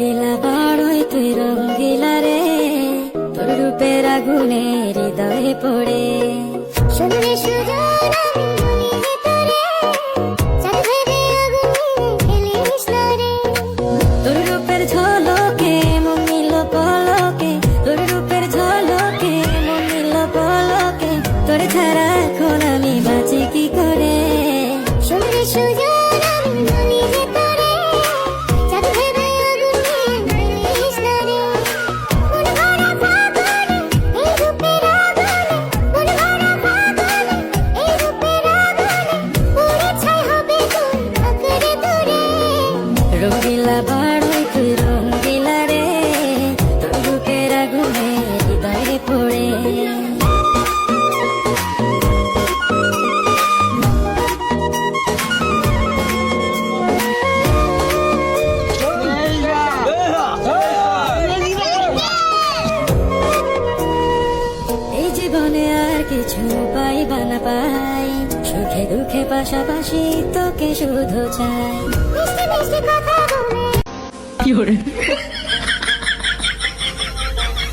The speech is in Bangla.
রঙ্গিলা বড়ই তুই রঙ্গিলা রে, তোর রূপের আগুনে হৃদয়ে পড়ে। শুনলে সুজন আমি বলি যে তোরে, চাঁদ ভেবে আগুনে খেলিস না রে। তোর রূপের ঝলকে মন নিল পলকে, তোর রূপের ঝলকে মন নিল পলকে, তোর ছাড়া এখন আমি বাঁচি কি করে। শুনলে সুজন আমি বলি যে তোরে, চাঁদ ভেবে আগুনে খেলিস না রে। মন ভরা ফাগুনে এই রূপের আগুনে, মন ভরা ফাগুনে এই রূপের আগুনে, পুড়ে ছাই হবে তোর আঁকড়ে ধরে। রঙ্গিলা বড়ই তুই রঙ্গিলা রে, তোর রূপের আগুনে হৃদয়ে পড়ে। এই জীবনে আর কিছু পাইবা না পাই, সুখে দুঃখে পাশাপাশি তোকে শুধু চাই। মিষ্টি মিষ্টি কথা বলে